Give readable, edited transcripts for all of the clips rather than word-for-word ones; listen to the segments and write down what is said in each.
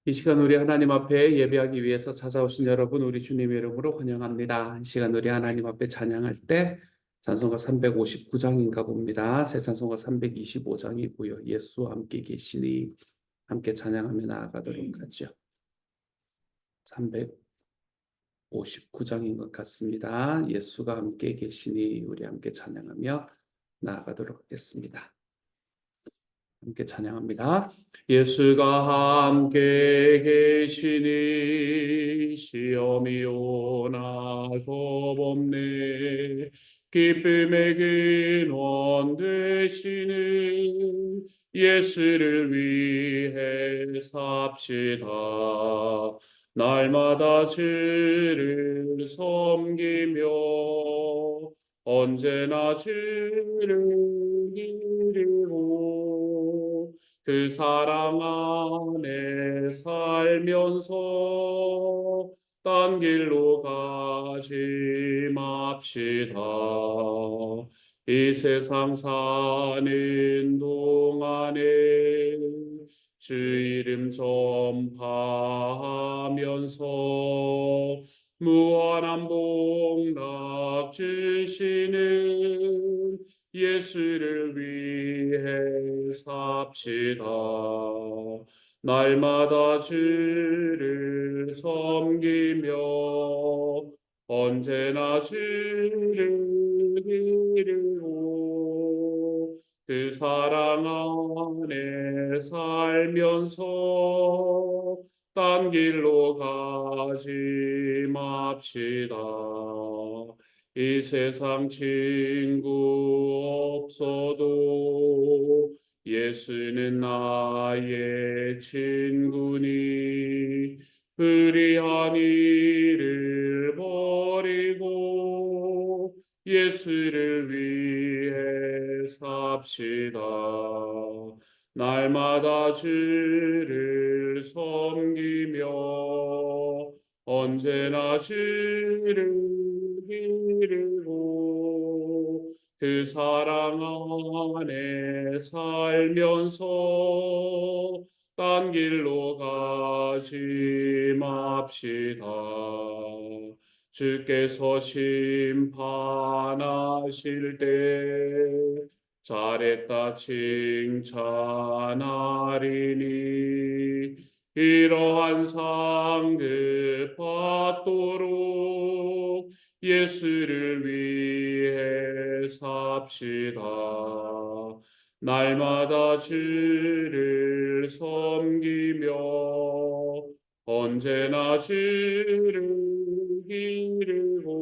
이 시간 우리 하나님 앞에 예배하기 위해서 찾아오신 여러분, 우리 주님의 이름으로 환영합니다. 이 시간 우리 하나님 앞에 찬양할 때 찬송가 359장인가 봅니다. 새 찬송가 325장이고요. 예수와 함께 계시니 함께 찬양하며 나아가도록 하죠. 359장인 것 같습니다. 예수가 함께 계시니 우리 함께 찬양하며 나아가도록 하겠습니다. 함께 찬양합니다. 예수가 함께 계시니 시험이 오나 겁없네. 기쁨의 근원 되시는 예수를 위해 삽시다. 날마다 주를 섬기며 언제나 주를 기리고 그 사랑 안에 살면서 딴 길로 가지 맙시다. 이 세상 사는 동안에 주 이름 전파하면서 무한한 복락 주시는 예수를 위해 삽시다. 날마다 주를 섬기며 언제나 주를 기르고 그 사랑 안에 살면서 딴 길로 가지 맙시다. 이 세상 친구 없어도 예수는 나의 친구니 불의한 일을 버리고 예수를 위해 삽시다. 날마다 주를 섬기며 언제나 주를 기르고 그 사랑 안에 살면서 딴 길로 가지 맙시다. 주께서 심판하실 때 잘했다 칭찬하리니 이러한 상급 받도록 예수를 위해 삽시다. 날마다 주를 섬기며 언제나 주를 기르고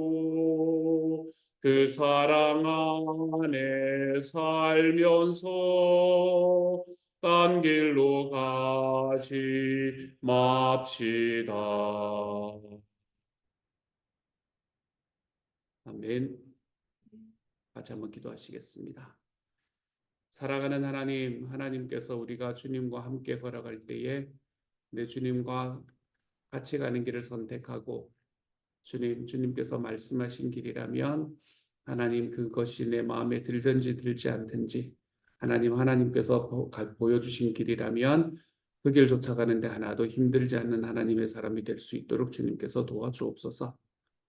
그 사랑 안에 살면서 딴 길로 가지 맙시다. 아멘. 같이 한번 기도하시겠습니다. 사랑하는 하나님, 하나님께서 우리가 주님과 함께 걸어갈 때에 내 주님과 같이 가는 길을 선택하고 주님께서 말씀하신 길이라면 하나님 그것이 내 마음에 들든지 들지 않든지 하나님께서 보여주신 길이라면 그 길 쫓아가는데 하나도 힘들지 않는 하나님의 사람이 될 수 있도록 주님께서 도와주옵소서.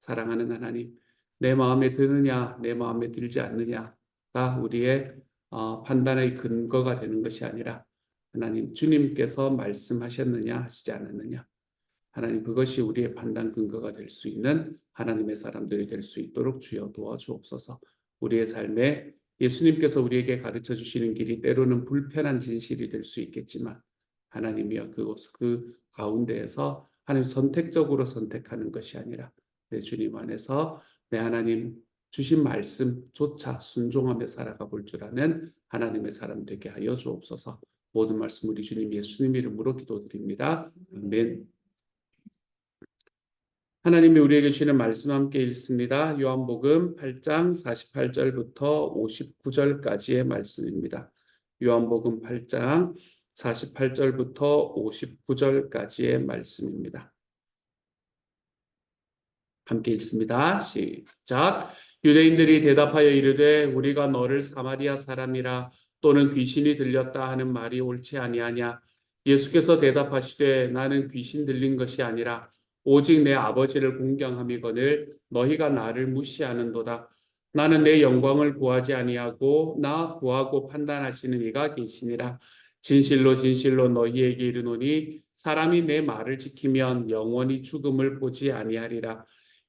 사랑하는 하나님, 내 마음에 드느냐 내 마음에 들지 않느냐가 우리의 판단의 근거가 되는 것이 아니라 하나님 주님께서 말씀하셨느냐 하시지 않았느냐 하나님 그것이 우리의 판단 근거가 될 수 있는 하나님의 사람들이 될 수 있도록 주여 도와주옵소서. 우리의 삶에 예수님께서 우리에게 가르쳐 주시는 길이 때로는 불편한 진실이 될 수 있겠지만 하나님이여 그 가운데에서 하나님 선택적으로 선택하는 것이 아니라 내 주님 안에서 내 하나님 주신 말씀조차 순종하며 살아가 볼 줄 아는 하나님의 사람 되게 하여 주옵소서. 모든 말씀 우리 주님 예수님 이름으로 기도드립니다. 아멘. 하나님이 우리에게 주시는 말씀 함께 읽습니다. 요한복음 8장 48절부터 59절까지의 말씀입니다. 요한복음 8장 48절부터 59절까지의 말씀입니다. 함께 읽습니다. 시작. 유대인들이 대답하여 이르되 우리가 너를 사마리아 사람이라 또는 귀신이 들렸다 하는 말이 옳지 아니하냐. 예수께서 대답하시되 나는 귀신 들린 것이 아니라 오직 내 아버지를 공경함이거늘 너희가 나를 무시하는도다. 나는 내 영광을 구하지 아니하고 나 구하고 판단하시는 이가 계시니라. 진실로 진실로 너희에게 이르노니 사람이 내 말을 지키면 영원히 죽음을 보지 아니하리라.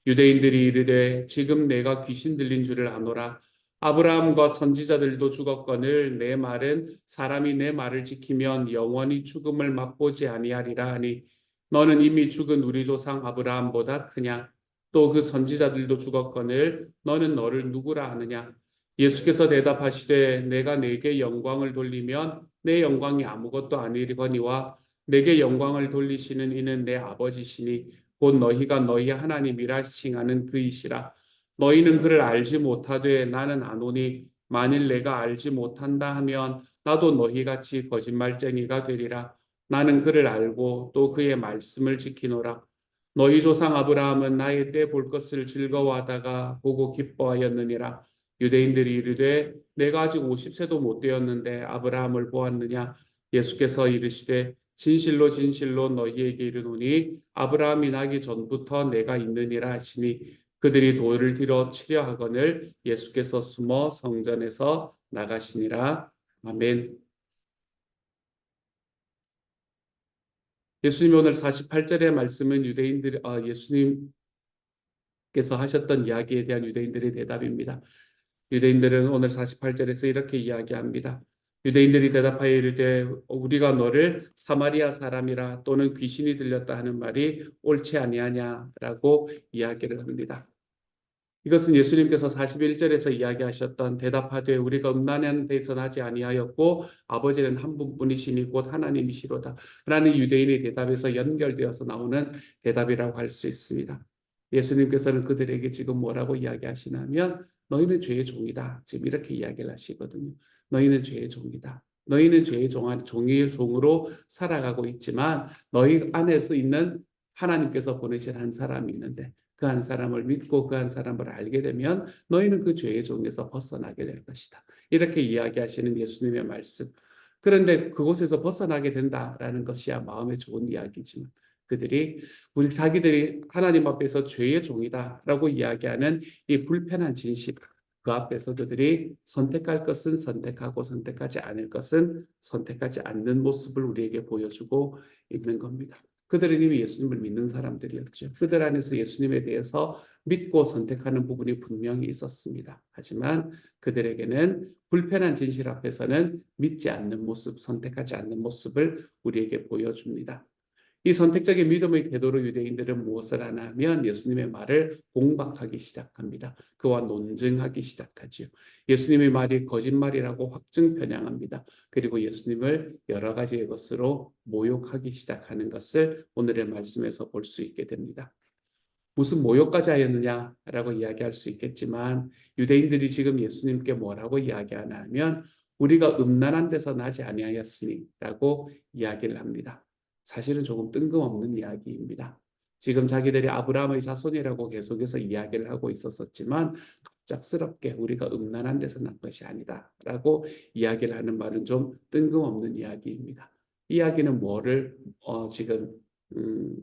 유대인들이 이르되 지금 내가 귀신 들린 줄을 아노라. 아브라함과 선지자들도 죽었거늘 내 말은 사람이 내 말을 지키면 영원히 죽음을 맛보지 아니하리라 하니 너는 이미 죽은 우리 조상 아브라함보다 크냐? 또 그 선지자들도 죽었거늘 너는 너를 누구라 하느냐? 예수께서 대답하시되 내가 내게 영광을 돌리면 내 영광이 아무것도 아니거니와 내게 영광을 돌리시는 이는 내 아버지시니 곧 너희가 너희 하나님이라 칭하는 그이시라. 너희는 그를 알지 못하되 나는 아노니 만일 내가 알지 못한다 하면 나도 너희같이 거짓말쟁이가 되리라. 나는 그를 알고 또 그의 말씀을 지키노라. 너희 조상 아브라함은 나의 때 볼 것을 즐거워하다가 보고 기뻐하였느니라. 유대인들이 이르되 내가 아직 50세도 못 되었는데 아브라함을 보았느냐? 예수께서 이르시되 진실로 진실로 너희에게 이르노니 아브라함이 나기 전부터 내가 있느니라 하시니 그들이 돌을 들어 치려 하거늘 예수께서 숨어 성전에서 나가시니라. 아멘. 예수님 오늘 48절의 말씀은 예수님께서 하셨던 이야기에 대한 유대인들의 대답입니다. 유대인들은 오늘 48절에서 이렇게 이야기합니다. 유대인들이 대답하여 이르되 우리가 너를 사마리아 사람이라 또는 귀신이 들렸다 하는 말이 옳지 아니하냐라고 이야기를 합니다. 이것은 예수님께서 41절에서 이야기하셨던 대답하되 우리가 음란한 데서 나지 아니하였고 아버지는 한 분뿐이시니 곧 하나님이시로다 라는 유대인의 대답에서 연결되어서 나오는 대답이라고 할 수 있습니다. 예수님께서는 그들에게 지금 뭐라고 이야기하시냐면 너희는 죄의 종이다. 지금 이렇게 이야기를 하시거든요. 너희는 죄의 종이다. 너희는 죄의 종의 종으로 살아가고 있지만 너희 안에서 있는 하나님께서 보내신 한 사람이 있는데 그 한 사람을 믿고 그 한 사람을 알게 되면 너희는 그 죄의 종에서 벗어나게 될 것이다. 이렇게 이야기하시는 예수님의 말씀. 그런데 그곳에서 벗어나게 된다라는 것이야 마음에 좋은 이야기지만 그들이 우리 자기들이 하나님 앞에서 죄의 종이다라고 이야기하는 이 불편한 진실 그 앞에서 그들이 선택할 것은 선택하고 선택하지 않을 것은 선택하지 않는 모습을 우리에게 보여주고 있는 겁니다. 그들은 이미 예수님을 믿는 사람들이었죠. 그들 안에서 예수님에 대해서 믿고 선택하는 부분이 분명히 있었습니다. 하지만 그들에게는 불편한 진실 앞에서는 믿지 않는 모습, 선택하지 않는 모습을 우리에게 보여줍니다. 이 선택적인 믿음의 태도로 유대인들은 무엇을 하냐면 예수님의 말을 공박하기 시작합니다. 그와 논증하기 시작하지요. 예수님의 말이 거짓말이라고 확증 편향합니다. 그리고 예수님을 여러 가지의 것으로 모욕하기 시작하는 것을 오늘의 말씀에서 볼 수 있게 됩니다. 무슨 모욕까지 하였느냐라고 이야기할 수 있겠지만 유대인들이 지금 예수님께 뭐라고 이야기하나 하면 우리가 음란한 데서 나지 아니하였으니라고 이야기를 합니다. 사실은 조금 뜬금없는 이야기입니다. 지금 자기들이 아브라함의 자손이라고 계속해서 이야기를 하고 있었지만 갑작스럽게 우리가 음란한 데서 난 것이 아니다라고 이야기를 하는 말은 좀 뜬금없는 이야기입니다. 이야기는 뭐를 지금 음,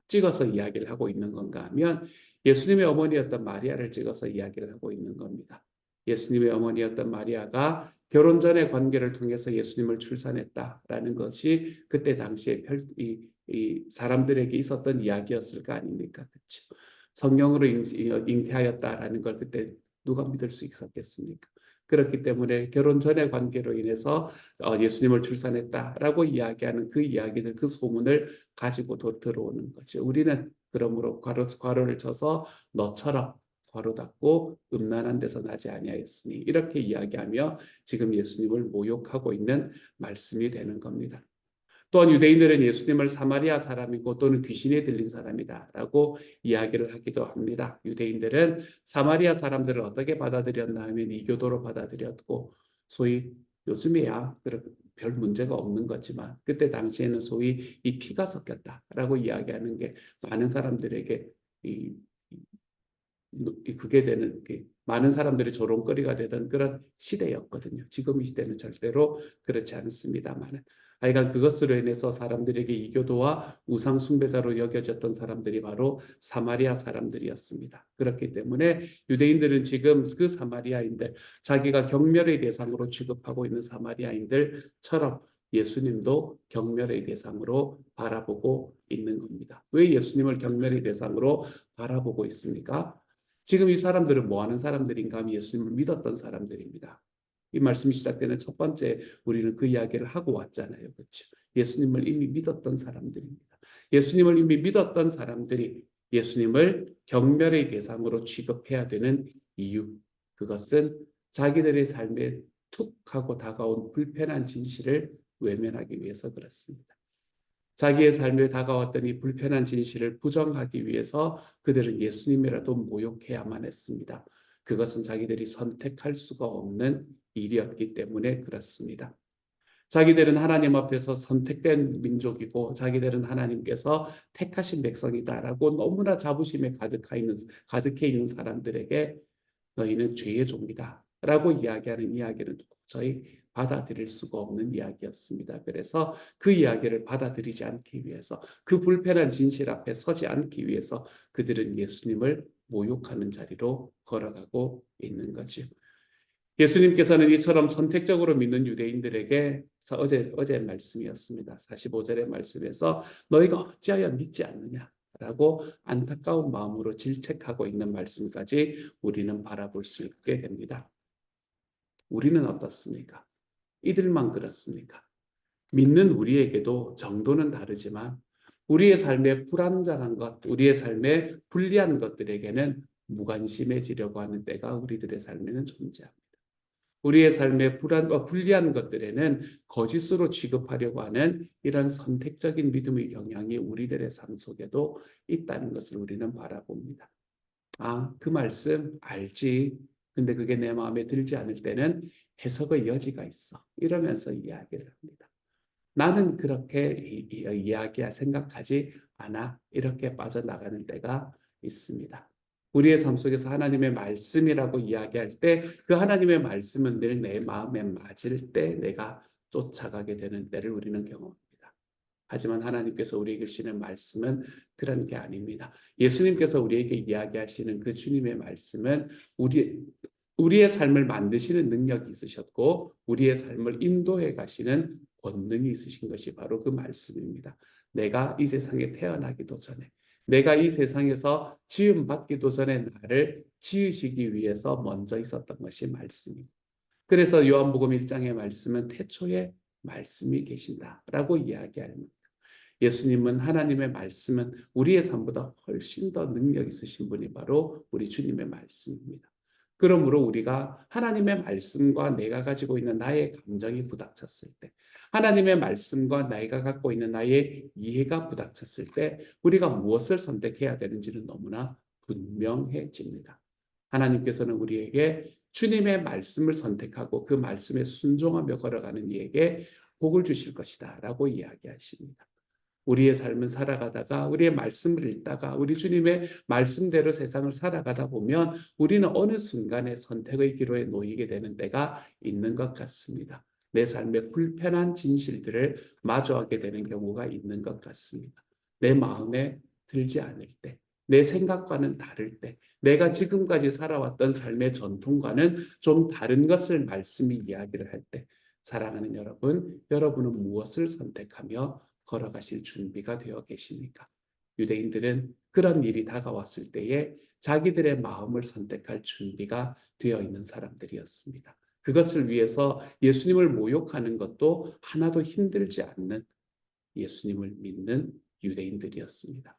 찍어서 이야기를 하고 있는 건가 하면 예수님의 어머니였던 마리아를 찍어서 이야기를 하고 있는 겁니다. 예수님의 어머니였던 마리아가 결혼 전의 관계를 통해서 예수님을 출산했다라는 것이 그때 당시에 이 사람들에게 있었던 이야기였을 거 아닙니까? 그렇죠? 성령으로 잉태하였다라는 걸 그때 누가 믿을 수 있었겠습니까? 그렇기 때문에 결혼 전의 관계로 인해서 예수님을 출산했다라고 이야기하는 그 이야기들, 그 소문을 가지고 들어오는 거죠. 우리는 그러므로 괄호를 쳐서 너처럼 괄호 닫고 음란한 데서 나지 아니하였으니 이렇게 이야기하며 지금 예수님을 모욕하고 있는 말씀이 되는 겁니다. 또한 유대인들은 예수님을 사마리아 사람이고 또는 귀신에 들린 사람이다라고 이야기를 하기도 합니다. 유대인들은 사마리아 사람들을 어떻게 받아들였나 하면 이교도로 받아들였고 소위 요즘에야 별 문제가 없는 거지만 그때 당시에는 소위 이 피가 섞였다라고 이야기하는 게 많은 사람들에게 그게 되는 많은 사람들이 조롱거리가 되던 그런 시대였거든요. 지금 이 시대는 절대로 그렇지 않습니다만 하여간 그것으로 인해서 사람들에게 이교도와 우상 숭배자로 여겨졌던 사람들이 바로 사마리아 사람들이었습니다. 그렇기 때문에 유대인들은 지금 그 사마리아인들, 자기가 경멸의 대상으로 취급하고 있는 사마리아인들처럼 예수님도 경멸의 대상으로 바라보고 있는 겁니다. 왜 예수님을 경멸의 대상으로 바라보고 있습니까? 지금 이 사람들은 뭐 하는 사람들인가 하면 예수님을 믿었던 사람들입니다. 이 말씀이 시작되는 첫 번째 우리는 그 이야기를 하고 왔잖아요. 그렇죠? 예수님을 이미 믿었던 사람들입니다. 예수님을 이미 믿었던 사람들이 예수님을 경멸의 대상으로 취급해야 되는 이유, 그것은 자기들의 삶에 툭 하고 다가온 불편한 진실을 외면하기 위해서 그렇습니다. 자기의 삶에 다가왔던 이 불편한 진실을 부정하기 위해서 그들은 예수님이라도 모욕해야만 했습니다. 그것은 자기들이 선택할 수가 없는 일이었기 때문에 그렇습니다. 자기들은 하나님 앞에서 선택된 민족이고 자기들은 하나님께서 택하신 백성이다라고 너무나 자부심에 가득해 있는 사람들에게 너희는 죄의 종이다 라고 이야기하는 이야기는 도저히 받아들일 수가 없는 이야기였습니다. 그래서 그 이야기를 받아들이지 않기 위해서, 그 불편한 진실 앞에 서지 않기 위해서 그들은 예수님을 모욕하는 자리로 걸어가고 있는 거죠. 예수님께서는 이처럼 선택적으로 믿는 유대인들에게 어제 말씀이었습니다. 45절의 말씀에서 너희가 어찌하여 믿지 않느냐 라고 안타까운 마음으로 질책하고 있는 말씀까지 우리는 바라볼 수 있게 됩니다. 우리는 어떻습니까? 이들만 그렇습니까? 믿는 우리에게도 정도는 다르지만 우리의 삶에 불완전한 것, 우리의 삶에 불리한 것들에게는 무관심해지려고 하는 때가 우리들의 삶에는 존재합니다. 우리의 삶에 불리한 것들에는 거짓으로 취급하려고 하는 이런 선택적인 믿음의 경향이 우리들의 삶 속에도 있다는 것을 우리는 바라봅니다. 아, 그 말씀 알지. 근데 그게 내 마음에 들지 않을 때는 해석의 여지가 있어. 이러면서 이야기를 합니다. 나는 그렇게 생각하지 않아. 이렇게 빠져나가는 때가 있습니다. 우리의 삶 속에서 하나님의 말씀이라고 이야기할 때 그 하나님의 말씀은 늘 내 마음에 맞을 때 내가 쫓아가게 되는 때를 우리는 경험합니다. 하지만 하나님께서 우리에게 주시는 말씀은 그런 게 아닙니다. 예수님께서 우리에게 이야기하시는 그 주님의 말씀은 우리의 삶을 만드시는 능력이 있으셨고 우리의 삶을 인도해 가시는 권능이 있으신 것이 바로 그 말씀입니다. 내가 이 세상에 태어나기도 전에, 내가 이 세상에서 지음받기도 전에 나를 지으시기 위해서 먼저 있었던 것이 말씀입니다. 그래서 요한복음 1장의 말씀은 태초에 말씀이 계신다라고 이야기합니다. 예수님은 하나님의 말씀은 우리의 삶보다 훨씬 더 능력 있으신 분이 바로 우리 주님의 말씀입니다. 그러므로 우리가 하나님의 말씀과 내가 가지고 있는 나의 감정이 부닥쳤을 때, 하나님의 말씀과 내가 갖고 있는 나의 이해가 부닥쳤을 때 우리가 무엇을 선택해야 되는지는 너무나 분명해집니다. 하나님께서는 우리에게 주님의 말씀을 선택하고 그 말씀에 순종하며 걸어가는 이에게 복을 주실 것이다 라고 이야기하십니다. 우리의 삶은 살아가다가 우리의 말씀을 읽다가 우리 주님의 말씀대로 세상을 살아가다 보면 우리는 어느 순간에 선택의 기로에 놓이게 되는 때가 있는 것 같습니다. 내 삶의 불편한 진실들을 마주하게 되는 경우가 있는 것 같습니다. 내 마음에 들지 않을 때, 내 생각과는 다를 때, 내가 지금까지 살아왔던 삶의 전통과는 좀 다른 것을 말씀이 이야기를 할 때, 사랑하는 여러분, 여러분은 무엇을 선택하며 걸어가실 준비가 되어 계십니까? 유대인들은 그런 일이 다가왔을 때에 자기들의 마음을 선택할 준비가 되어 있는 사람들이었습니다. 그것을 위해서 예수님을 모욕하는 것도 하나도 힘들지 않는 예수님을 믿는 유대인들이었습니다.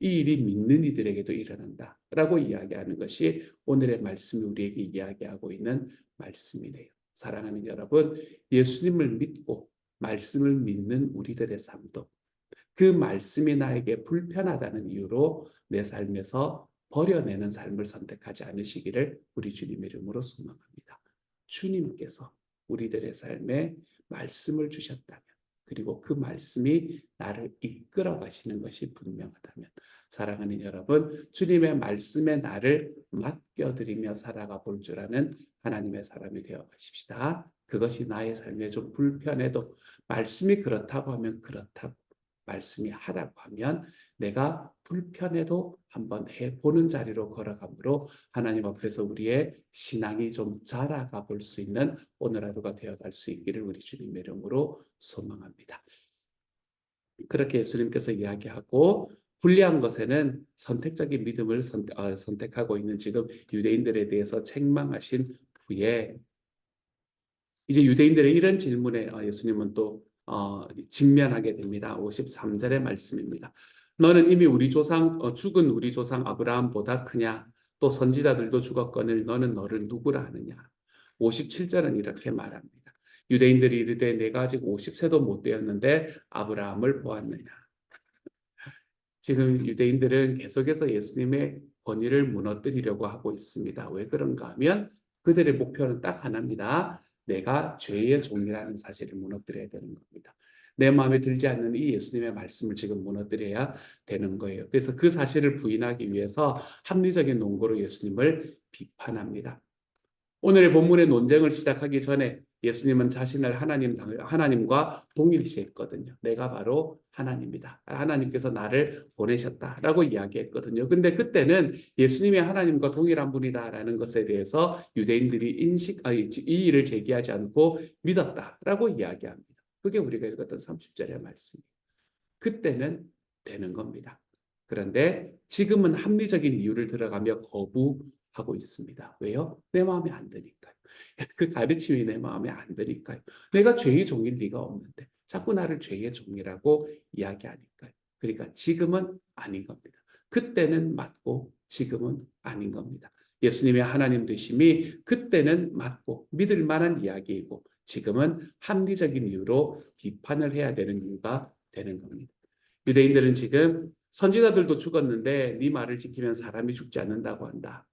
이 일이 믿는 이들에게도 일어난다라고 이야기하는 것이 오늘의 말씀이 우리에게 이야기하고 있는 말씀이네요. 사랑하는 여러분, 예수님을 믿고 말씀을 믿는 우리들의 삶도 그 말씀이 나에게 불편하다는 이유로 내 삶에서 버려내는 삶을 선택하지 않으시기를 우리 주님 이름으로 소망합니다. 주님께서 우리들의 삶에 말씀을 주셨다면 그리고 그 말씀이 나를 이끌어 가시는 것이 분명하다면 사랑하는 여러분, 주님의 말씀에 나를 맡겨드리며 살아가 볼 줄 아는 하나님의 사람이 되어 가십시다. 그것이 나의 삶에 좀 불편해도 말씀이 그렇다고 하면 그렇다고, 말씀이 하라고 하면 내가 불편해도 한번 해보는 자리로 걸어가므로 하나님 앞에서 우리의 신앙이 좀 자라가 볼 수 있는 오늘 하루가 되어갈 수 있기를 우리 주님의 이름으로 소망합니다. 그렇게 예수님께서 이야기하고, 불리한 것에는 선택적인 믿음을 선택하고 있는 지금 유대인들에 대해서 책망하신 후에, 이제 유대인들의 이런 질문에 예수님은 또 직면하게 됩니다. 53절의 말씀입니다. 너는 이미 우리 조상 죽은 우리 조상 아브라함보다 크냐? 또 선지자들도 죽었거늘 너는 너를 누구라 하느냐? 57절은 이렇게 말합니다. 유대인들이 이르되 내가 아직 50세도 못 되었는데 아브라함을 보았느냐? 지금 유대인들은 계속해서 예수님의 권위를 무너뜨리려고 하고 있습니다. 왜 그런가 하면 그들의 목표는 딱 하나입니다. 내가 죄의 종이라는 사실을 무너뜨려야 되는 겁니다. 내 마음에 들지 않는 이 예수님의 말씀을 지금 무너뜨려야 되는 거예요. 그래서 그 사실을 부인하기 위해서 합리적인 논거로 예수님을 비판합니다. 오늘의 본문의 논쟁을 시작하기 전에 예수님은 자신을 하나님과 동일시했거든요. 내가 바로 하나님이다. 하나님께서 나를 보내셨다라고 이야기했거든요. 근데 그때는 예수님이 하나님과 동일한 분이다라는 것에 대해서 유대인들이 이 일을 제기하지 않고 믿었다라고 이야기합니다. 그게 우리가 읽었던 30절의 말씀이에요. 그때는 되는 겁니다. 그런데 지금은 합리적인 이유를 들어가며 거부하고 있습니다. 왜요? 내 마음에 안 드니까요. 그 가르침이 내 마음에 안 드니까요. 내가 죄의 종일 리가 없는데 자꾸 나를 죄의 종이라고 이야기하니까요. 그러니까 지금은 아닌 겁니다. 그때는 맞고 지금은 아닌 겁니다. 예수님의 하나님 되심이 그때는 맞고 믿을 만한 이야기이고 지금은 합리적인 이유로 비판을 해야 되는 이유가 되는 겁니다. 유대인들은 지금 선지자들도 죽었는데 네 말을 지키면 사람이 죽지 않는다고 한다.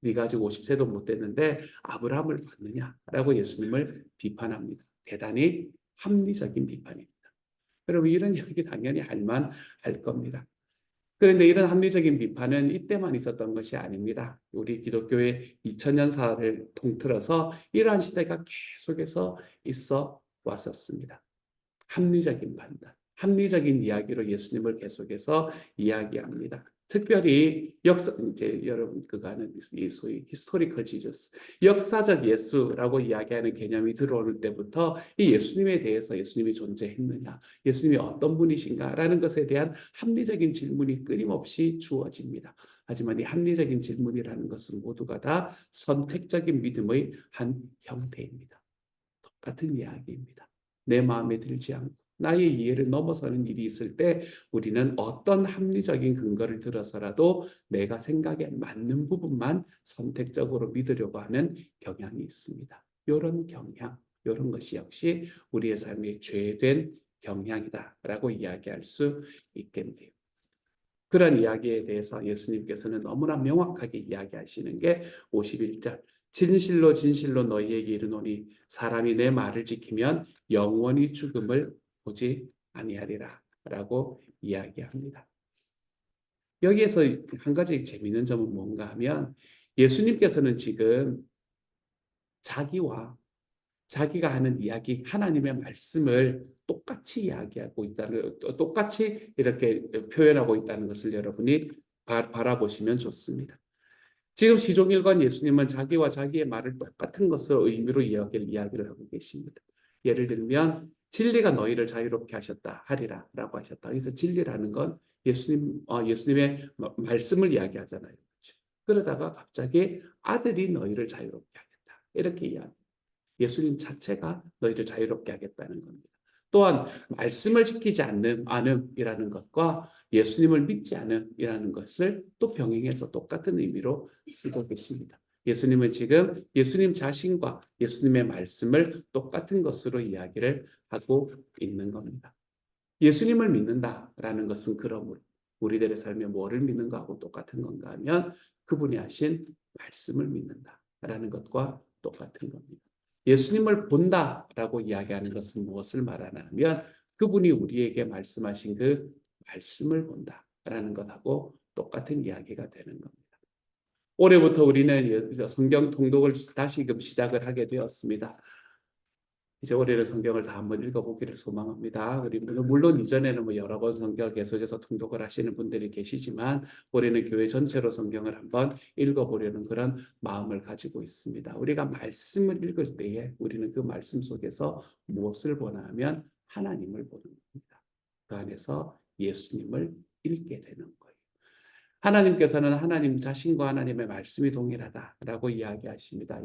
네가 아직 50세도 못 됐는데 아브라함을 봤느냐라고 예수님을 비판합니다. 대단히 합리적인 비판입니다. 여러분 이런 이야기 당연히 할만할 겁니다. 그런데 이런 합리적인 비판은 이때만 있었던 것이 아닙니다. 우리 기독교의 2000년사를 통틀어서 이러한 시대가 계속해서 있어 왔었습니다. 합리적인 판단, 합리적인 이야기로 예수님을 계속해서 이야기합니다. 특별히 이제 여러분 그거 아는 이 소위 히스토리컬 지저스, 역사적 예수라고 이야기하는 개념이 들어오는 때부터 이 예수님에 대해서 예수님이 존재했느냐, 예수님이 어떤 분이신가라는 것에 대한 합리적인 질문이 끊임없이 주어집니다. 하지만 이 합리적인 질문이라는 것은 모두가 다 선택적인 믿음의 한 형태입니다. 똑같은 이야기입니다. 내 마음에 들지 않고 나의 이해를 넘어서는 일이 있을 때 우리는 어떤 합리적인 근거를 들어서라도 내가 생각에 맞는 부분만 선택적으로 믿으려고 하는 경향이 있습니다. 이런 경향, 이런 것이 역시 우리의 삶의 죄된 경향이다라고 이야기할 수 있겠네요. 그런 이야기에 대해서 예수님께서는 너무나 명확하게 이야기하시는 게 51절. 진실로 진실로 너희에게 이르노니 사람이 내 말을 지키면 영원히 죽음을 보지 아니하리라 라고 이야기합니다. 여기에서 한 가지 재미있는 점은 뭔가 하면 예수님께서는 지금 자기가 하는 이야기, 하나님의 말씀을 똑같이 이야기하고 있다는, 똑같이 이렇게 표현하고 있다는 것을 여러분이 바라보시면 좋습니다. 지금 시종일관 예수님은 자기와 자기의 말을 똑같은 것으로 의미로 이야기를 하고 계십니다. 예를 들면 진리가 너희를 자유롭게 하셨다 하리라 라고 하셨다. 그래서 진리라는 건 예수님의 말씀을 이야기하잖아요. 그렇죠? 그러다가 갑자기 아들이 너희를 자유롭게 하겠다. 이렇게 이야기. 예수님 자체가 너희를 자유롭게 하겠다는 겁니다. 또한 말씀을 지키지 않음이라는 것과 예수님을 믿지 않음이라는 것을 또 병행해서 똑같은 의미로 쓰고 계십니다. 예수님은 지금 예수님 자신과 예수님의 말씀을 똑같은 것으로 이야기를 하고 있는 겁니다. 예수님을 믿는다라는 것은 그러므로 우리들의 삶에 뭐를 믿는가 하고 똑같은 건가 하면 그분이 하신 말씀을 믿는다라는 것과 똑같은 겁니다. 예수님을 본다라고 이야기하는 것은 무엇을 말하나 하면 그분이 우리에게 말씀하신 그 말씀을 본다라는 것하고 똑같은 이야기가 되는 겁니다. 올해부터 우리는 성경 통독을 다시금 시작을 하게 되었습니다. 이제 올해는 성경을 다 한번 읽어보기를 소망합니다. 그리고 물론 이전에는 뭐 여러 번 성경 계속해서 통독을 하시는 분들이 계시지만 올해는 교회 전체로 성경을 한번 읽어보려는 그런 마음을 가지고 있습니다. 우리가 말씀을 읽을 때에 우리는 그 말씀 속에서 무엇을 보나 하면 하나님을 보는 겁니다. 그 안에서 예수님을 읽게 되는 거예요. 하나님께서는 하나님 자신과 하나님의 말씀이 동일하다라고 이야기하십니다.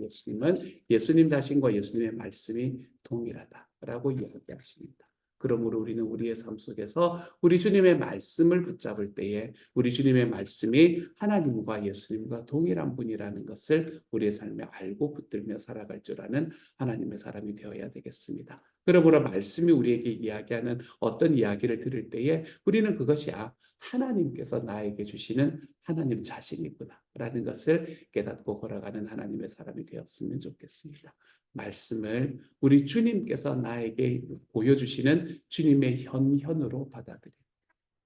예수님 자신과 예수님의 말씀이 동일하다라고 이야기하십니다. 그러므로 우리는 우리의 삶 속에서 우리 주님의 말씀을 붙잡을 때에 우리 주님의 말씀이 하나님과 예수님과 동일한 분이라는 것을 우리의 삶에 알고 붙들며 살아갈 줄 아는 하나님의 사람이 되어야 되겠습니다. 그러므로 말씀이 우리에게 이야기하는 어떤 이야기를 들을 때에 우리는 그것이 하나님께서 나에게 주시는 하나님 자신이구나 라는 것을 깨닫고 걸어가는 하나님의 사람이 되었으면 좋겠습니다. 말씀을 우리 주님께서 나에게 보여주시는 주님의 현현으로 받아들여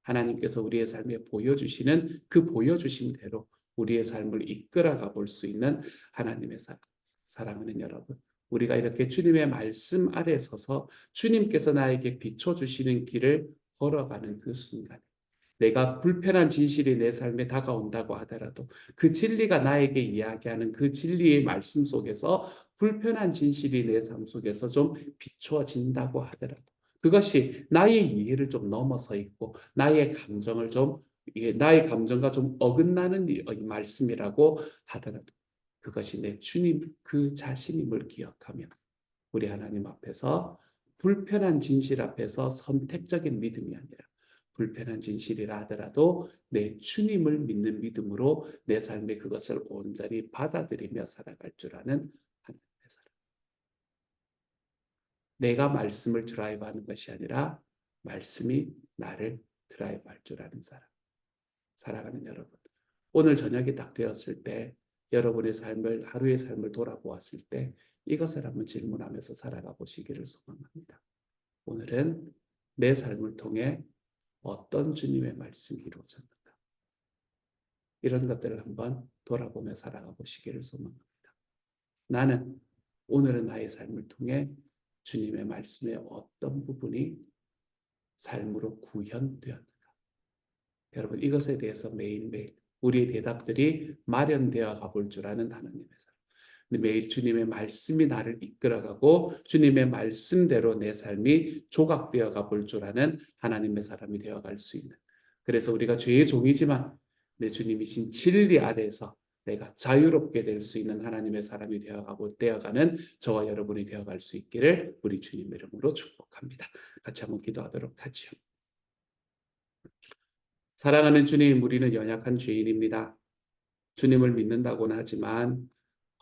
하나님께서 우리의 삶에 보여주시는 그 보여주심대로 우리의 삶을 이끌어가 볼 수 있는 하나님의 사람. 사랑하는 여러분, 우리가 이렇게 주님의 말씀 아래 서서 주님께서 나에게 비춰주시는 길을 걸어가는 그 순간 내가 불편한 진실이 내 삶에 다가온다고 하더라도 그 진리가 나에게 이야기하는 그 진리의 말씀 속에서 불편한 진실이 내 삶 속에서 좀 비추어진다고 하더라도 그것이 나의 이해를 좀 넘어서 있고 나의 감정과 좀 어긋나는 이 말씀이라고 하더라도 그것이 내 주님 그 자신임을 기억하며 우리 하나님 앞에서 불편한 진실 앞에서 선택적인 믿음이 아니라 불편한 진실이라 하더라도 내 주님을 믿는 믿음으로 내 삶에 그것을 온전히 받아들이며 살아갈 줄 아는 하나님의 사람. 내가 말씀을 드라이브하는 것이 아니라 말씀이 나를 드라이브할 줄 아는 사람. 살아가는 여러분. 오늘 저녁이 딱 되었을 때 여러분의 삶을 하루의 삶을 돌아보았을 때 이것을 한번 질문하면서 살아가 보시기를 소망합니다. 오늘은 내 삶을 통해 어떤 주님의 말씀이 이루어졌는가? 이런 것들을 한번 돌아보며 살아가 보시기를 소망합니다. 나는 오늘은 나의 삶을 통해 주님의 말씀의 어떤 부분이 삶으로 구현되었는가? 여러분 이것에 대해서 매일매일 우리의 대답들이 마련되어 가볼 줄 아는 하나님의 사람. 매일 주님의 말씀이 나를 이끌어가고 주님의 말씀대로 내 삶이 조각되어 가볼 줄 아는 하나님의 사람이 되어갈 수 있는 그래서 우리가 죄의 종이지만 내 주님이신 진리 아래에서 내가 자유롭게 될 수 있는 하나님의 사람이 되어가는 저와 여러분이 되어갈 수 있기를 우리 주님 이름으로 축복합니다. 같이 한번 기도하도록 하죠. 사랑하는 주님, 우리는 연약한 죄인입니다. 주님을 믿는다고는 하지만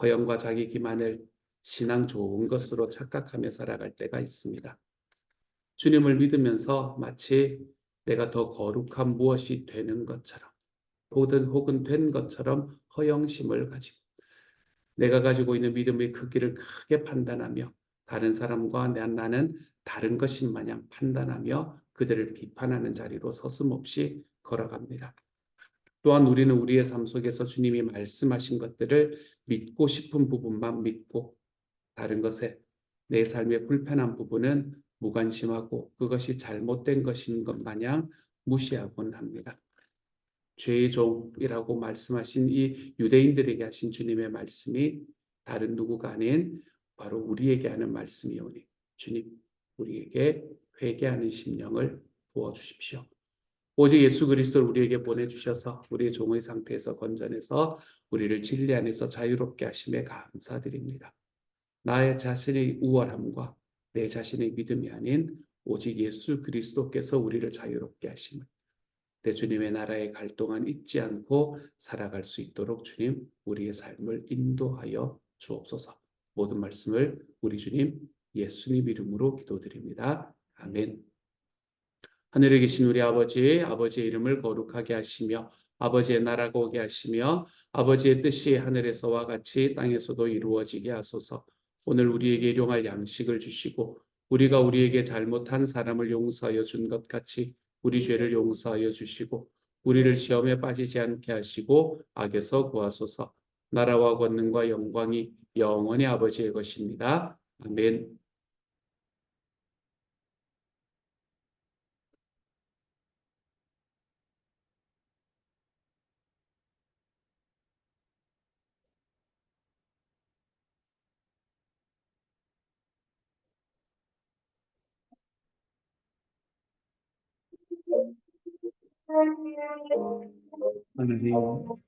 허영과 자기 기만을 신앙 좋은 것으로 착각하며 살아갈 때가 있습니다. 주님을 믿으면서 마치 내가 더 거룩한 무엇이 되는 것처럼 혹은 된 것처럼 허영심을 가지고 내가 가지고 있는 믿음의 크기를 크게 판단하며 다른 사람과 나는 다른 것인 마냥 판단하며 그들을 비판하는 자리로 서슴없이 걸어갑니다. 또한 우리는 우리의 삶 속에서 주님이 말씀하신 것들을 믿고 싶은 부분만 믿고 다른 것에 내 삶의 불편한 부분은 무관심하고 그것이 잘못된 것인 것 마냥 무시하곤 합니다. 죄의 종이라고 말씀하신 이 유대인들에게 하신 주님의 말씀이 다른 누구가 아닌 바로 우리에게 하는 말씀이오니 주님 우리에게 회개하는 심령을 부어주십시오. 오직 예수 그리스도를 우리에게 보내주셔서 우리의 종의 상태에서 건져내서 우리를 진리 안에서 자유롭게 하심에 감사드립니다. 나의 자신의 우월함과 내 자신의 믿음이 아닌 오직 예수 그리스도께서 우리를 자유롭게 하심을 내 주님의 나라에 갈 동안 잊지 않고 살아갈 수 있도록 주님 우리의 삶을 인도하여 주옵소서. 모든 말씀을 우리 주님 예수님 이름으로 기도드립니다. 아멘. 하늘에 계신 우리 아버지의 이름을 거룩하게 하시며 아버지의 나라가 오게 하시며 아버지의 뜻이 하늘에서와 같이 땅에서도 이루어지게 하소서. 오늘 우리에게 일용할 양식을 주시고 우리가 우리에게 잘못한 사람을 용서하여 준 것 같이 우리 죄를 용서하여 주시고 우리를 시험에 빠지지 않게 하시고 악에서 구하소서. 나라와 권능과 영광이 영원히 아버지의 것입니다. 아멘. 하나님,